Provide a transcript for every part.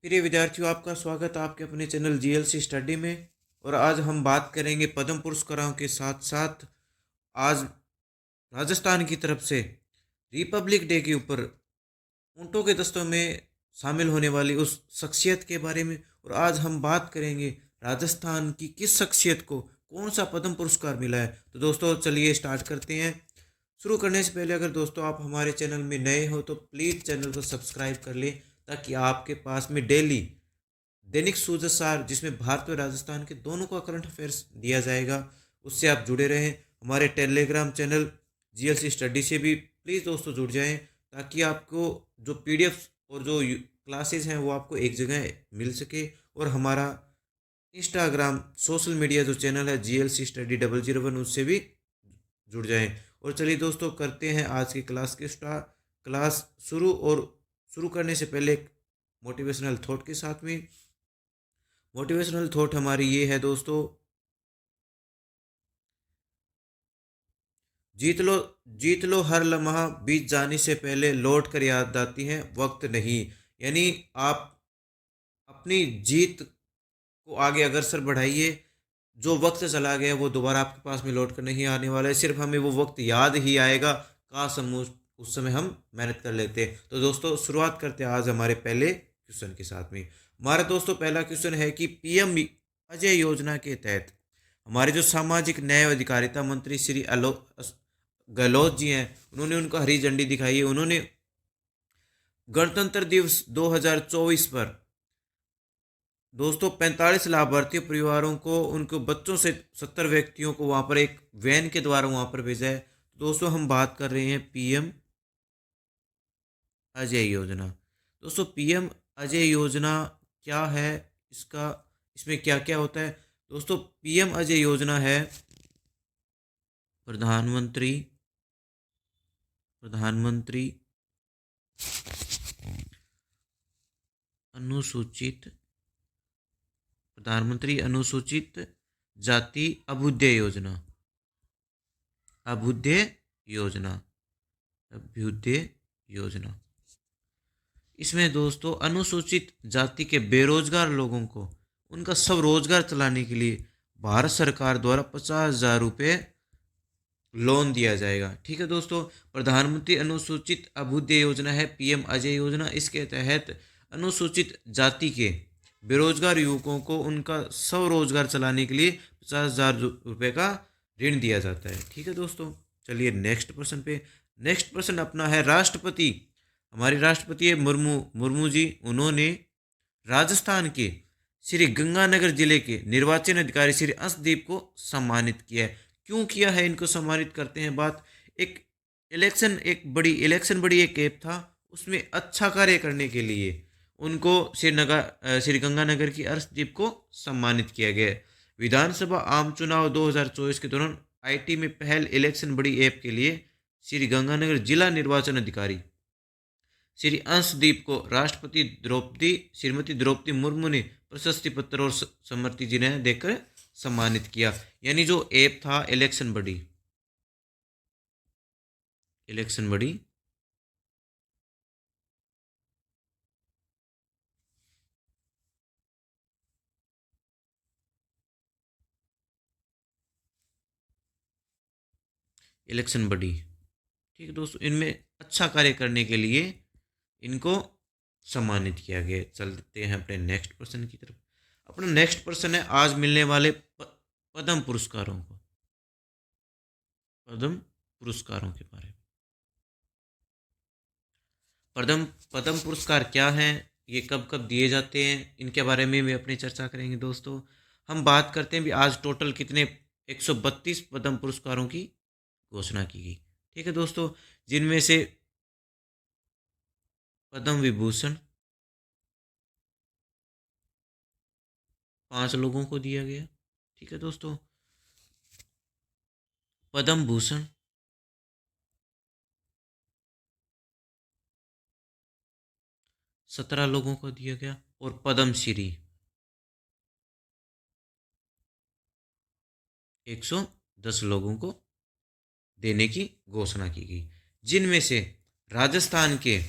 प्रिय विद्यार्थियों, आपका स्वागत है आपके अपने चैनल जीएलसी स्टडी में। और आज हम बात करेंगे पद्म पुरस्कारों के साथ साथ आज राजस्थान की तरफ से रिपब्लिक डे के ऊपर ऊंटों के दस्तों में शामिल होने वाली उस शख्सियत के बारे में। और आज हम बात करेंगे राजस्थान की किस शख्सियत को कौन सा पद्म पुरस्कार मिला है। तो दोस्तों चलिए स्टार्ट करते हैं। शुरू करने से पहले अगर दोस्तों आप हमारे चैनल में नए हो तो प्लीज़ चैनल को सब्सक्राइब कर लें, ताकि आपके पास में डेली दैनिक सूजसार, जिसमें भारत और राजस्थान के दोनों का करंट अफेयर्स दिया जाएगा, उससे आप जुड़े रहें। हमारे टेलीग्राम चैनल जीएलसी स्टडी से भी प्लीज़ दोस्तों जुड़ जाएं, ताकि आपको जो पीडीएफ और जो क्लासेस हैं वो आपको एक जगह मिल सके। और हमारा इंस्टाग्राम सोशल मीडिया जो चैनल है जीएलसी स्टडी 001, उससे भी जुड़ जाएं। और चलिए दोस्तों करते हैं आज की क्लास के क्लास शुरू। और शुरू करने से पहले एक मोटिवेशनल थॉट के साथ में। मोटिवेशनल थॉट हमारी ये है दोस्तों, जीत लो जीत लो हर लम्हा, बीत जाने से पहले लौट कर याद आती है वक्त नहीं। यानी आप अपनी जीत को आगे अग्रसर बढ़ाइए। जो वक्त चला गया वो दोबारा आपके पास में लौट कर नहीं आने वाला है, सिर्फ हमें वो वक्त याद ही आएगा। काश हम उस समय हम मेहनत कर लेते। तो दोस्तों शुरुआत करते हैं आज हमारे पहले क्वेश्चन के साथ में। हमारा दोस्तों पहला क्वेश्चन है कि पीएम अजय योजना के तहत हमारे जो सामाजिक न्याय और अधिकारिता मंत्री श्री गहलोत जी हैं, उन्होंने उनको हरी झंडी दिखाई है। उन्होंने गणतंत्र दिवस 2024 पर दोस्तों 45 लाभार्थी परिवारों को, उनके बच्चों से 70 व्यक्तियों को वहाँ पर एक वैन के द्वारा वहाँ पर भेजा है। दोस्तों हम बात कर रहे हैं पीएम अजय योजना। दोस्तों पीएम अजय योजना क्या है, इसका इसमें क्या क्या होता है। दोस्तों पीएम अजय योजना है प्रधानमंत्री प्रधानमंत्री अनुसूचित प्रधानमंत्री अनुसूचित जाति अभ्युदय योजना। अभ्युदय योजना अभ्युदय योजना इसमें दोस्तों अनुसूचित जाति के बेरोजगार लोगों को उनका सब रोजगार चलाने के लिए भारत सरकार द्वारा 50,000 रुपये लोन दिया जाएगा। ठीक है दोस्तों, प्रधानमंत्री अनुसूचित अभ्युदय योजना है पीएम अजय योजना। इसके तहत अनुसूचित जाति के बेरोजगार युवकों को उनका स्वरोजगार चलाने के लिए 50,000 रुपये का ऋण दिया जाता है। ठीक है दोस्तों, चलिए नेक्स्ट प्रश्न पे। नेक्स्ट प्रश्न अपना है राष्ट्रपति, हमारे राष्ट्रपति है मुर्मू जी। उन्होंने राजस्थान के श्री गंगानगर जिले के निर्वाचन अधिकारी श्री अंशदीप को सम्मानित किया है। क्यों किया है, इनको सम्मानित करते हैं बात। एक बड़ी एक ऐप था, उसमें अच्छा कार्य करने के लिए उनको श्री गंगानगर की अर्शदीप को सम्मानित किया गया। विधानसभा आम चुनाव 2024 के दौरान आईटी में पहल इलेक्शन बड़ी ऐप के लिए श्री गंगानगर जिला निर्वाचन अधिकारी श्री अंशदीप को श्रीमती द्रौपदी मुर्मू ने प्रशस्ति पत्र और सम्मति जिन्हें देकर सम्मानित किया। यानी जो ऐप था इलेक्शन बड़ी इलेक्शन बड़ी। ठीक है दोस्तों, इनमें अच्छा कार्य करने के लिए इनको सम्मानित किया गया। चलते हैं अपने नेक्स्ट प्रश्न की तरफ। अपना नेक्स्ट प्रश्न है आज मिलने वाले पद्म पुरस्कारों को पद्म पुरस्कारों के बारे में। पद्म पद्म पुरस्कार क्या हैं, ये कब कब दिए जाते हैं, इनके बारे में भी अपनी चर्चा करेंगे दोस्तों। हम बात करते हैं भी आज टोटल कितने 132 पद्म पुरस्कारों की घोषणा की गई। ठीक है दोस्तों, जिनमें से पद्म विभूषण 5 लोगों को दिया गया। ठीक है दोस्तों, पद्म भूषण 17 लोगों को दिया गया। और पद्म श्री 110 लोगों को देने की घोषणा की गई, जिनमें से राजस्थान के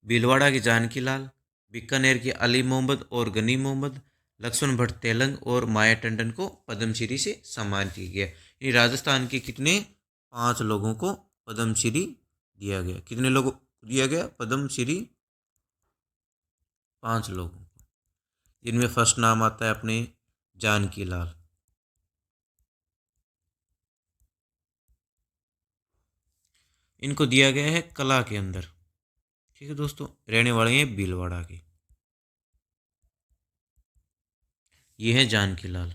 भीलवाड़ा के जानकी लाल, बीकानेर के अली मोहम्मद और गनी मोहम्मद, लक्ष्मण भट्ट तेलंग और माया टंडन को पद्मश्री से सम्मानित किया गया। यानी राजस्थान के कितने 5 लोगों को पद्मश्री दिया गया। कितने लोगों को दिया गया पद्मश्री? 5 लोगों को। जिनमें फर्स्ट नाम आता है अपने जानकी लाल। इनको दिया गया है कला के अंदर। ठीक है दोस्तों, रहने वाले हैं भीलवाड़ा के। ये है जानकी लाल,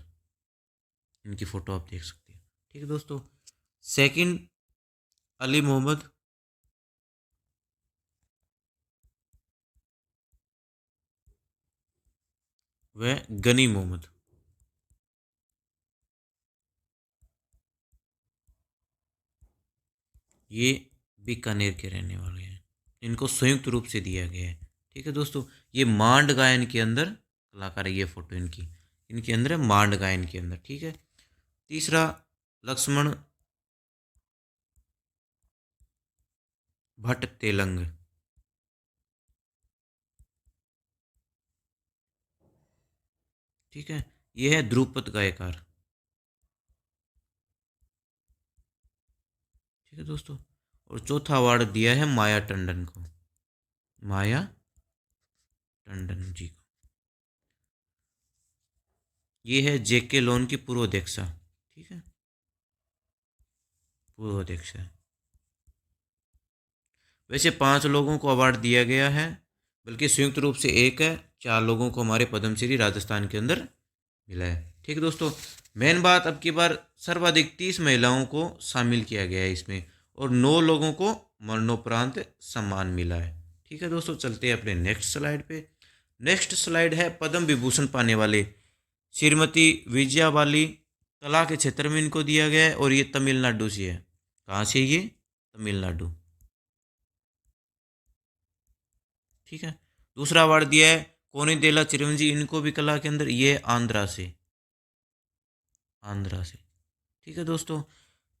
इनकी फोटो आप देख सकते हैं। ठीक है दोस्तों, सेकंड अली मोहम्मद, व गनी मोहम्मद। ये बीकानेर के रहने वाले हैं। इनको संयुक्त रूप से दिया गया है। ठीक है दोस्तों, ये मांड गायन के अंदर कलाकार है। ये फोटो इनकी, इनके अंदर है मांड गायन के अंदर। ठीक है, तीसरा लक्ष्मण भट्ट तेलंग। ठीक है, ये है ध्रुपद गायकार। ठीक है दोस्तों, और चौथा अवार्ड दिया है माया टंडन को, माया टंडन जी को। ये है जेके लोन की पूर्व अध्यक्षा। ठीक है, पूर्व अध्यक्षा। वैसे 5 लोगों को अवार्ड दिया गया है, बल्कि संयुक्त रूप से एक है। 4 लोगों को हमारे पद्मश्री राजस्थान के अंदर मिला है। ठीक है दोस्तों, मेन बात अब की बार सर्वाधिक 30 महिलाओं को शामिल किया गया है इसमें, और 9 लोगों को मरणोपरांत सम्मान मिला है। ठीक है दोस्तों, चलते हैं अपने नेक्स्ट स्लाइड पे। नेक्स्ट स्लाइड है पद्म विभूषण पाने वाले श्रीमती विजया बाली। कला के क्षेत्र में इनको दिया गया है, और ये तमिलनाडु से है। कहाँ से ये? तमिलनाडु। ठीक है, दूसरा अवार्ड दिया है कोनिदेला चिरंजी, इनको भी कला के अंदर। ये आंध्रा से, आंध्रा से। ठीक है दोस्तों,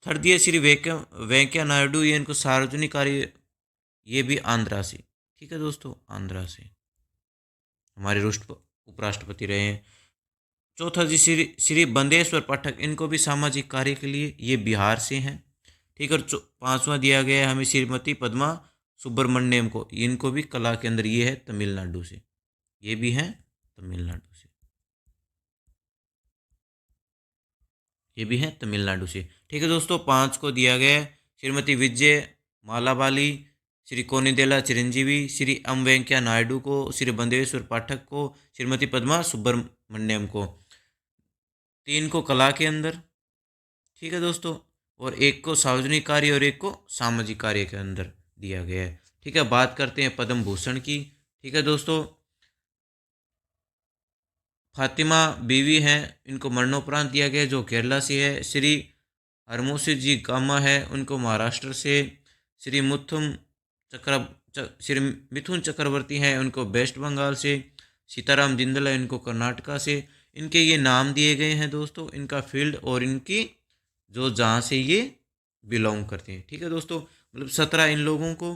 थर्ड दिया श्री वेंकैया नायडू, ये इनको सार्वजनिक कार्य, ये भी आंध्रा से। ठीक है दोस्तों, आंध्रा से हमारे राष्ट्र उपराष्ट्रपति रहे हैं। चौथा जी श्री श्री बंदेश्वर पाठक, इनको भी सामाजिक कार्य के लिए, ये बिहार से हैं। ठीक है, और पांचवा दिया गया है हमें श्रीमती पद्मा सुब्रमण्यम को, इनको भी कला के अंदर, ये है तमिलनाडु से। ये भी हैं तमिलनाडु से, ये भी हैं तमिलनाडु से। ठीक है दोस्तों, 5 को दिया गया है श्रीमती विजय मालाबाली, श्री कोनिदेला चिरंजीवी, श्री एम वेंकैया नायडू को, श्री बंदेश्वर पाठक को, श्रीमती पद्मा सुब्रमण्यम को। 3 को कला के अंदर। ठीक है दोस्तों, और एक को सार्वजनिक कार्य और एक को सामाजिक कार्य के अंदर दिया गया है। ठीक है, बात करते हैं पद्म भूषण की। ठीक है दोस्तों, फातिमा बीवी हैं, इनको मरणोपरांत दिया गया जो केरला से है। श्री हरमोशी जी गामा है, उनको महाराष्ट्र से। श्री चक्र श्री मिथुन चक्रवर्ती हैं, उनको वेस्ट बंगाल से। सीताराम जिंदल है, इनको कर्नाटका से। इनके ये नाम दिए गए हैं दोस्तों, इनका फील्ड और इनकी जो जहाँ से ये बिलोंग करते हैं। ठीक है दोस्तों, मतलब 17 इन लोगों को,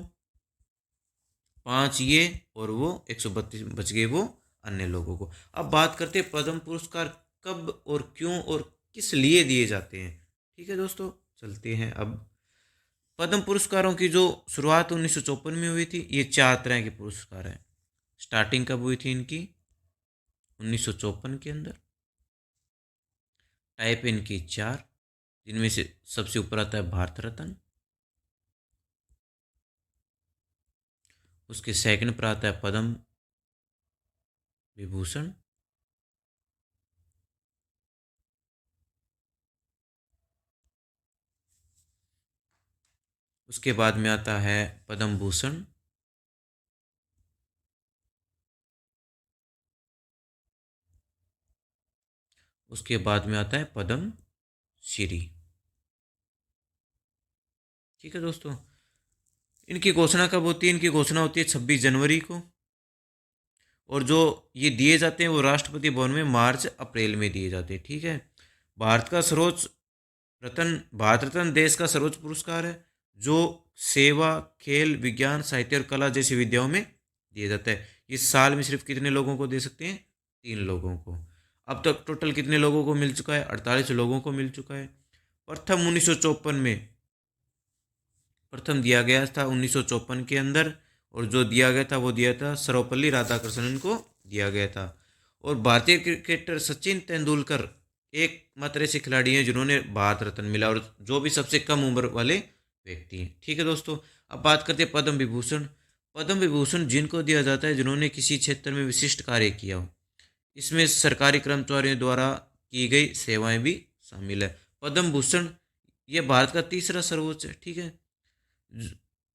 5 ये, और वो 132 बच गए वो अन्य लोगों को। अब बात करते हैं पद्म पुरस्कार कब और क्यों और किस लिए दिए जाते हैं। ठीक है दोस्तों, चलते हैं अब। पद्म पुरस्कारों की जो शुरुआत 1954 में हुई थी, ये 4 तरह के पुरस्कार हैं। स्टार्टिंग कब हुई थी इनकी? 1954 के अंदर। टाइप इनकी 4, जिनमें से सबसे ऊपर आता है भारत रत्न। उसके सेकंड पर आता है पद्म विभूषण। उसके बाद में आता है पद्म भूषण। उसके बाद में आता है पद्म श्री। ठीक है दोस्तों, इनकी घोषणा कब होती है? इनकी घोषणा होती है 26 जनवरी को, और जो ये दिए जाते हैं वो राष्ट्रपति भवन में मार्च अप्रैल में दिए जाते हैं। ठीक है, भारत का सर्वोच्च रत्न, भारत रत्न देश का सर्वोच्च पुरस्कार है, जो सेवा, खेल, विज्ञान, साहित्य और कला जैसी विद्याओं में दिया जाता है। इस साल में सिर्फ कितने लोगों को दे सकते हैं? 3 लोगों को। अब तक टोटल कितने लोगों को मिल चुका है? 48 लोगों को मिल चुका है। प्रथम 1954 में प्रथम दिया गया था 1954 के अंदर, और जो दिया गया था वो दिया था सर्वपल्ली राधाकृष्णन को दिया गया था। और भारतीय क्रिकेटर सचिन तेंदुलकर एकमात्र ऐसे खिलाड़ी हैं जिन्होंने भारत रत्न मिला, और जो भी सबसे कम उम्र वाले व्यक्ति हैं। ठीक है दोस्तों, अब बात करते हैं पद्म विभूषण। पद्म विभूषण जिनको दिया जाता है जिन्होंने किसी क्षेत्र में विशिष्ट कार्य किया हो। इसमें सरकारी कर्मचारियों द्वारा की गई सेवाएं भी शामिल है। पद्म भूषण ये भारत का तीसरा सर्वोच्च है। ठीक है,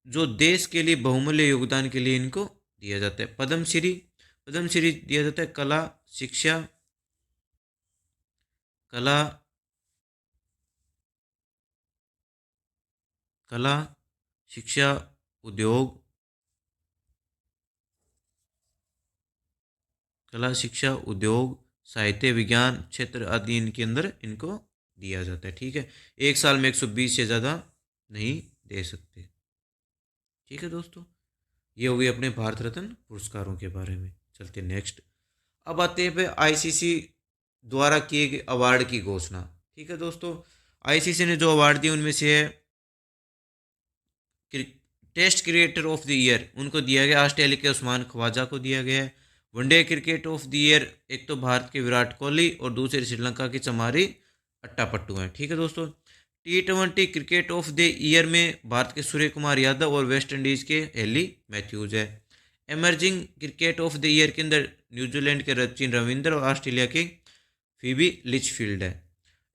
जो देश के लिए बहुमूल्य योगदान के लिए इनको दिया जाता है। पद्मश्री, पद्मश्री दिया जाता है कला, शिक्षा, कला, कला, शिक्षा, उद्योग, कला, शिक्षा, उद्योग, साहित्य, विज्ञान क्षेत्र आदि इनके अंदर इनको दिया जाता है। ठीक है, एक साल में 120 से ज़्यादा नहीं दे सकते। ठीक है दोस्तों, ये हो गई अपने भारत रत्न पुरस्कारों के बारे में। चलते नेक्स्ट। अब आते हैं पे आईसीसी द्वारा किए गए अवार्ड की घोषणा। ठीक है दोस्तों, आईसीसी ने जो अवार्ड दिए उनमें से है test cricketer of the year, उनको दिया गया ऑस्ट्रेलिया के उस्मान ख्वाजा को दिया गया है। One day cricket of the year एक तो भारत के विराट कोहली और दूसरे श्रीलंका की चमारी अट्टापट्टू हैं। ठीक है दोस्तों, T20 cricket of the year में भारत के सूर्य कुमार यादव और वेस्ट इंडीज के हेली मैथ्यूज है। Emerging cricket of the year के अंदर न्यूजीलैंड के सचिन रविंद्र और ऑस्ट्रेलिया के फीबी लिचफील्ड है।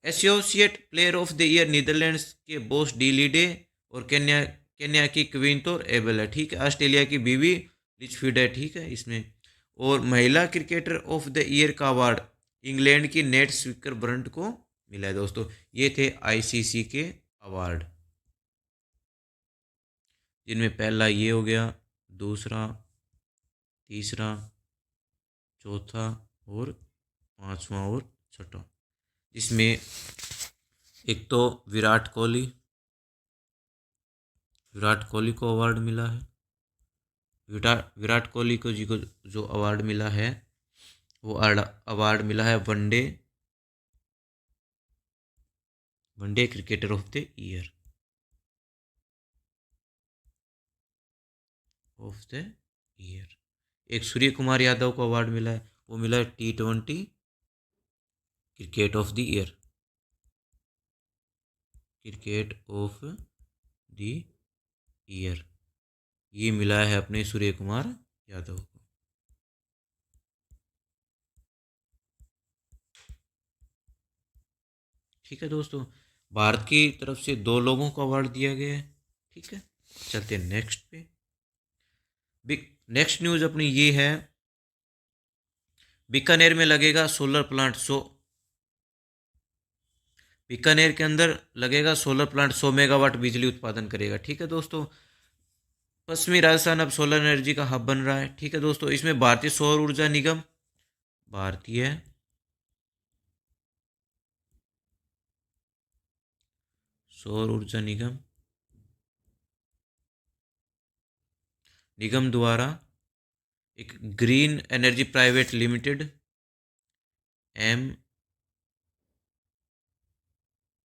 Associate player of the year Netherlands के बोस डी लीडे और केन्या की क्विंटोर एबल है। ठीक है, ऑस्ट्रेलिया की बीबी लिचफील्ड है। ठीक है इसमें। और महिला क्रिकेटर ऑफ द ईयर का अवार्ड इंग्लैंड की नेट स्विकर ब्रंट को मिला है। दोस्तों ये थे आईसीसी के अवार्ड, जिनमें पहला ये हो गया, दूसरा, तीसरा, चौथा और पांचवा और छठा। इसमें एक तो विराट कोहली को अवार्ड मिला है। विराट कोहली को जी को जो अवार्ड मिला है वो अवार्ड मिला है one day cricketer of the year, एक सूर्य कुमार यादव को अवार्ड मिला है, वो मिला है T20 cricket of the year, cricket of the year, ये मिला है अपने सूर्य कुमार यादव को। ठीक है दोस्तों, भारत की तरफ से 2 लोगों को अवार्ड दिया गया है। ठीक है, चलते हैं नेक्स्ट पे। नेक्स्ट न्यूज अपनी ये है, बीकानेर में लगेगा सोलर प्लांट। बीकानेर के अंदर लगेगा सोलर प्लांट, 100 मेगावाट बिजली उत्पादन करेगा। ठीक है दोस्तों, पश्चिमी राजस्थान अब सोलर एनर्जी का हब बन रहा है। ठीक है दोस्तों, इसमें भारतीय सौर ऊर्जा निगम द्वारा एक green energy private limited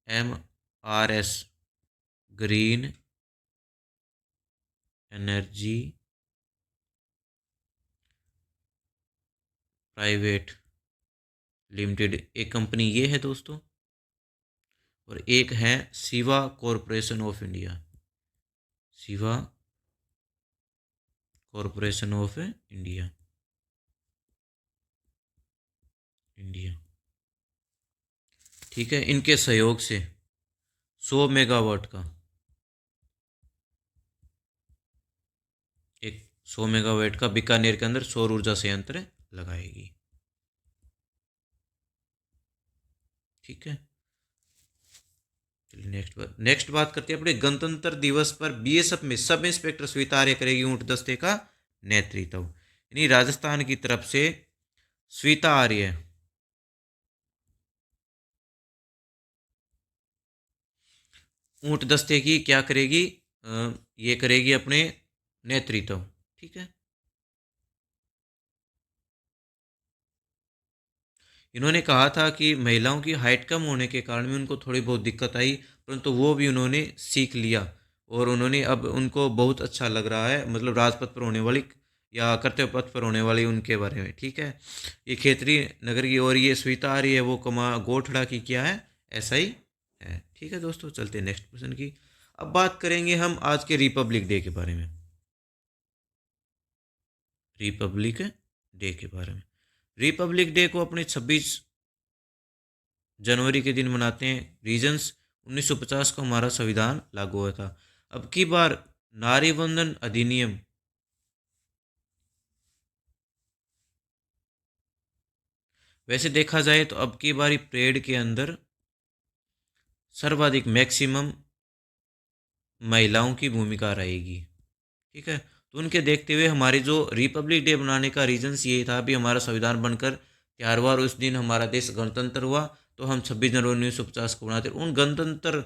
MRS green energy private limited एक कंपनी ये है दोस्तों, और एक है Shiva corporation of India, Shiva corporation of India. ठीक है, इनके सहयोग से 100 मेगावाट का एक 100 मेगावाट का बीकानेर के अंदर सौर ऊर्जा संयंत्र लगाएगी। ठीक है, चलिए नेक्स्ट बात करते हैं अपने गणतंत्र दिवस पर बीएसएफ में सब इंस्पेक्टर स्वीता आर्य करेगी ऊंट दस्ते का नेतृत्व। यानी राजस्थान की तरफ से स्वीता आर्य ऊंट दस्ते की क्या करेगी, ये करेगी अपने नेतृत्व। ठीक है, इन्होंने कहा था कि महिलाओं की हाइट कम होने के कारण भी उनको थोड़ी बहुत दिक्कत आई, परंतु वो भी उन्होंने सीख लिया और उन्होंने अब उनको बहुत अच्छा लग रहा है, मतलब राजपथ पर होने वाली या कर्तव्य पथ पर होने वाली उनके बारे में। ठीक है, ये खेतरी नगर की और ये स्वीता आ रही है वो कमा गोठड़ा की क्या है, ऐसा ही है। ठीक है दोस्तों, चलते हैं नेक्स्ट क्वेश्चन की। अब बात करेंगे हम आज के रिपब्लिक डे के बारे में। रिपब्लिक डे के बारे में, रिपब्लिक डे को अपने 26 जनवरी के दिन मनाते हैं। रीजन्स, 1950 को हमारा संविधान लागू हुआ था। अब की बार नारी वंदन अधिनियम वैसे देखा जाए तो अब की बारी परेड के अंदर सर्वाधिक मैक्सिमम महिलाओं की भूमिका रहेगी। ठीक है, तो उनके देखते हुए हमारी जो रिपब्लिक डे बनाने का रीजन्स ये था, भी हमारा संविधान बनकर तैयार हुआ और उस दिन हमारा देश गणतंत्र हुआ, तो हम 26 जनवरी 1950 को बनाते। उन गणतंत्र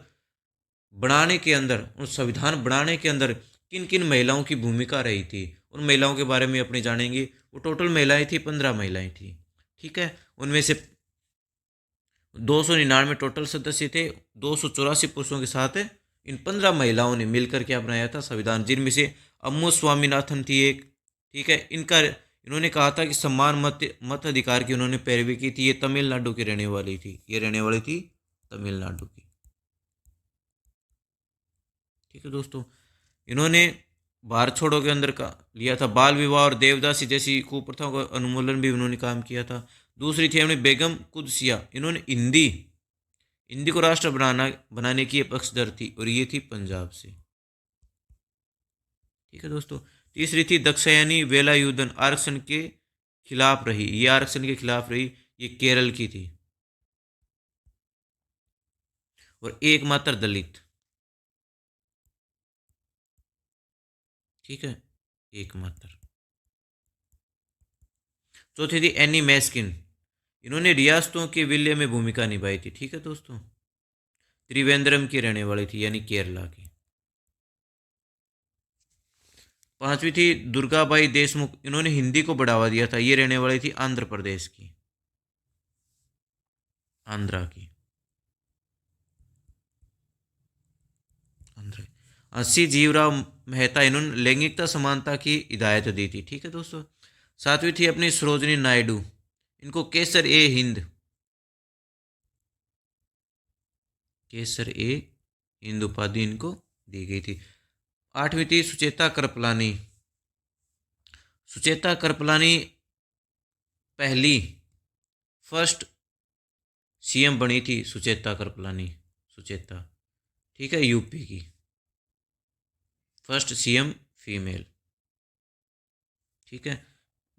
बनाने के अंदर, उस संविधान बनाने के अंदर किन किन महिलाओं की भूमिका रही थी, उन महिलाओं के बारे में अपने जानेंगे। वो टोटल महिलाएं थी, 15 महिलाएं थी। ठीक है, उनमें से 299 टोटल सदस्य थे, 284 पुरुषों के साथ इन 15 महिलाओं ने मिलकर क्या बनाया था, संविधान, जिनमें से अम्मू स्वामीनाथन थी एक। ठीक है, इनका इन्होंने कहा था कि समान मत अधिकार की उन्होंने पैरवी की थी। ये तमिलनाडु की रहने वाली थी, ये रहने वाली थी तमिलनाडु की। ठीक है दोस्तों, इन्होंने भारत छोड़ो के अंदर का लिया था, बाल विवाह और देवदासी जैसी कुप्रथाओं का उन्मूलन भी उन्होंने काम किया था। दूसरी थी हमने बेगम कुदसिया, इन्होंने हिंदी हिंदी को राष्ट्र बनाने की ये पक्षधर थी और ये थी पंजाब से। ठीक है दोस्तों, तीसरी थी दक्षायनी वेलायुधन, आरक्षण के खिलाफ रही, ये आरक्षण के खिलाफ रही, ये केरल की थी और एकमात्र दलित। ठीक है, एकमात्र। चौथी थी एनी मैस्किन, इन्होंने रियासतों के विलय में भूमिका निभाई थी। ठीक है दोस्तों, त्रिवेंद्रम की रहने वाली थी, यानी केरला की। पांचवी थी दुर्गाबाई देशमुख, इन्होंने हिंदी को बढ़ावा दिया था, ये रहने वाली थी आंध्र प्रदेश की, आंध्रा की, आंध्र। सी जीवराव मेहता, इन्होंने लैंगिकता समानता की हिदायत दी थी। ठीक है दोस्तों, सातवीं थी अपनी सरोजनी नायडू, इनको केसर ए हिंद, केसर ए हिंद उपाधि इनको दी गई थी। आठवीं थी सुचेता कृपलानी, सुचेता कृपलानी पहली फर्स्ट सीएम बनी थी, सुचेता कृपलानी, सुचेता। ठीक है, यूपी की फर्स्ट सीएम फीमेल। ठीक है,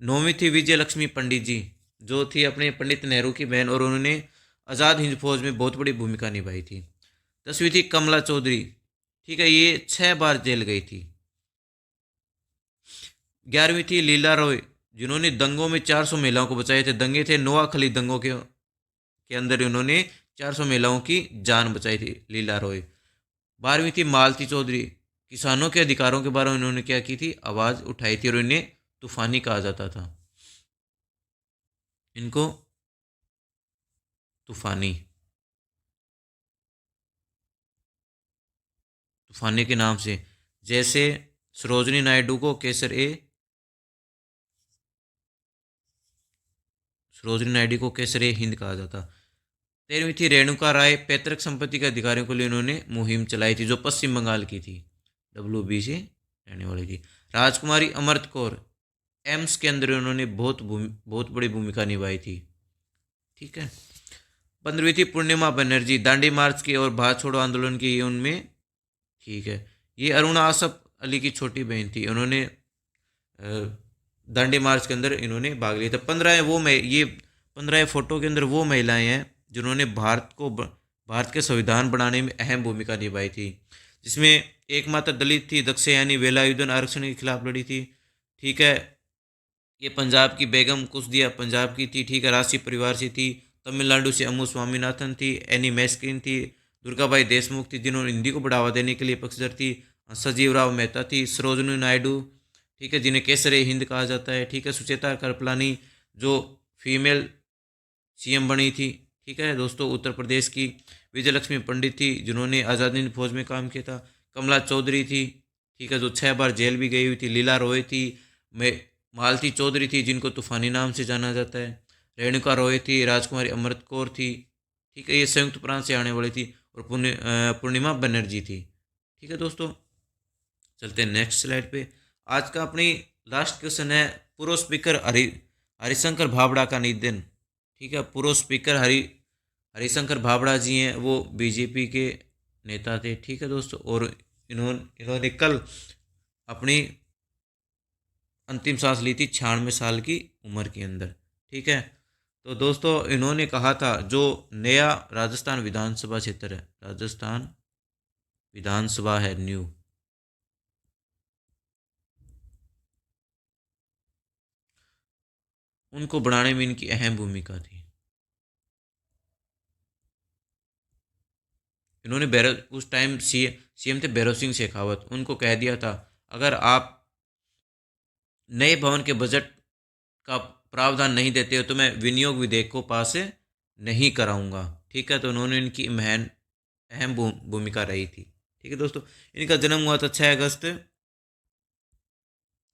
नौवीं थी विजय लक्ष्मी पंडित जी, जो थी अपने पंडित नेहरू की बहन और उन्होंने आज़ाद हिंद फौज में बहुत बड़ी भूमिका निभाई थी। 10वीं थी कमला चौधरी। ठीक है, ये 6 बार जेल गई थी। 11वीं थी लीला रॉय, जिन्होंने दंगों में 400 महिलाओं को बचाए थे। दंगे थे नोआखली दंगों के अंदर उन्होंने 400 महिलाओं की जान बचाई थी, लीला रॉय। 12वीं थी मालती चौधरी, किसानों के अधिकारों के बारे में उन्होंने क्या की थी, आवाज़ उठाई थी और इन्हें तूफानी कहा जाता था, इनको तूफानी, तूफानी के नाम से, जैसे सरोजनी नायडू को केसर ए, सरोजनी नायडू को केसर ए हिंद कहा जाता। 13वीं थी रेणुका राय, पैतृक संपत्ति के अधिकारियों के लिए उन्होंने मुहिम चलाई थी, जो पश्चिम बंगाल की थी, WB से रहने वाली थी। राजकुमारी अमृत कौर, एम्स के अंदर उन्होंने बहुत बड़ी भूमिका निभाई थी। ठीक है, 15वीं थी पूर्णिमा बनर्जी, दांडी मार्च की और भारत छोड़ो आंदोलन की उनमें। ठीक है, ये अरुणा आसफ अली की छोटी बहन थी, उन्होंने दांडी मार्च के अंदर इन्होंने भाग लिया था। 15 फोटो के अंदर वो महिलाएं हैं जिन्होंने भारत के संविधान बनाने में अहम भूमिका निभाई थी, जिसमें एकमात्र दलित थी दक्षयानी वेलायुधन, आरक्षण के खिलाफ लड़ी थी। ठीक है, ये पंजाब की बेगम कुसदिया पंजाब की थी। ठीक है, राशि परिवार से थी। तमिलनाडु से अम्मू स्वामीनाथन थी। एनी मैस्किन थी। दुर्गाबाई देशमुख थी, जिन्होंने हिंदी को बढ़ावा देने के लिए पक्षधर थी। सजीव राव मेहता थी। सरोजनी नायडू, ठीक है, जिन्हें केसर ए हिंद कहा जाता है। ठीक है, सुचेता कृपलानी जो फीमेल सीएम बनी थी। ठीक है दोस्तों, उत्तर प्रदेश की विजयलक्ष्मी पंडित थी जिन्होंने आज़ाद हिंद फौज में काम किया था। कमला चौधरी थी, ठीक है, जो 6 बार जेल भी गई हुई थी। लीला रॉय थी। मालती चौधरी थी जिनको तूफानी नाम से जाना जाता है। रेणुका रॉय थी। राजकुमारी अमृत कौर थी। ठीक है, ये संयुक्त प्रांत से आने वाली थी। और पूर्णिमा बनर्जी थी। ठीक है दोस्तों, चलते हैं नेक्स्ट स्लाइड पे। आज का अपनी लास्ट क्वेश्चन है, पूर्व स्पीकर हरिशंकर भाभड़ा का निधन। ठीक है, पूर्व स्पीकर हरिशंकर भाभड़ा जी हैं, वो बीजेपी के नेता थे। ठीक है दोस्तों, और इन्होंने कल अपनी अंतिम सांस ली थी 96 साल की उम्र के अंदर। ठीक है, तो दोस्तों इन्होंने कहा था जो नया राजस्थान विधानसभा क्षेत्र है, राजस्थान विधानसभा है न्यू, उनको बनाने में इनकी अहम भूमिका थी। इन्होंने उस टाइम सीएम थे भैरव सिंह शेखावत, उनको कह दिया था अगर आप नए भवन के बजट का प्रावधान नहीं देते हो तो मैं विनियोग विधेयक को पास नहीं कराऊंगा। ठीक है, तो उन्होंने इनकी अहम भूमिका रही थी। ठीक है दोस्तों, इनका जन्म हुआ था 6 अगस्त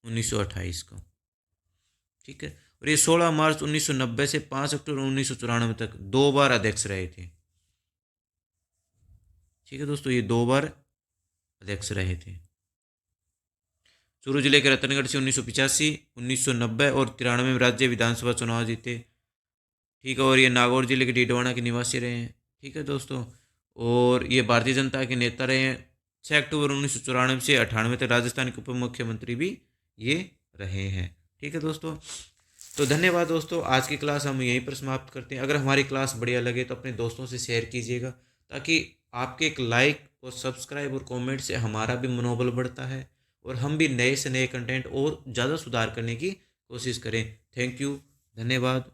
1928 को। ठीक है, और ये 16 मार्च 1990 से 5 अक्टूबर 1994 तक 2 बार अध्यक्ष रहे थे। ठीक है दोस्तों, ये 2 बार अध्यक्ष रहे थे। चूरू जिले के रतनगढ़ से 1985, 1990 और 93 में राज्य विधानसभा चुनाव जीते। ठीक है, और ये नागौर जिले के डीडवाना के निवासी रहे हैं। ठीक है दोस्तों, और ये भारतीय जनता के नेता रहे हैं। 6 अक्टूबर 1994 से 98 तक राजस्थान के उप मुख्यमंत्री भी ये रहे हैं। ठीक है दोस्तों, तो धन्यवाद दोस्तों, आज की क्लास हम यहीं पर समाप्त करते हैं। अगर हमारी क्लास बढ़िया लगे तो अपने दोस्तों से शेयर कीजिएगा, ताकि आपके एक लाइक और सब्सक्राइब और कमेंट से हमारा भी मनोबल बढ़ता है और हम भी नए से नए कंटेंट और ज़्यादा सुधार करने की कोशिश करें। थैंक यू, धन्यवाद।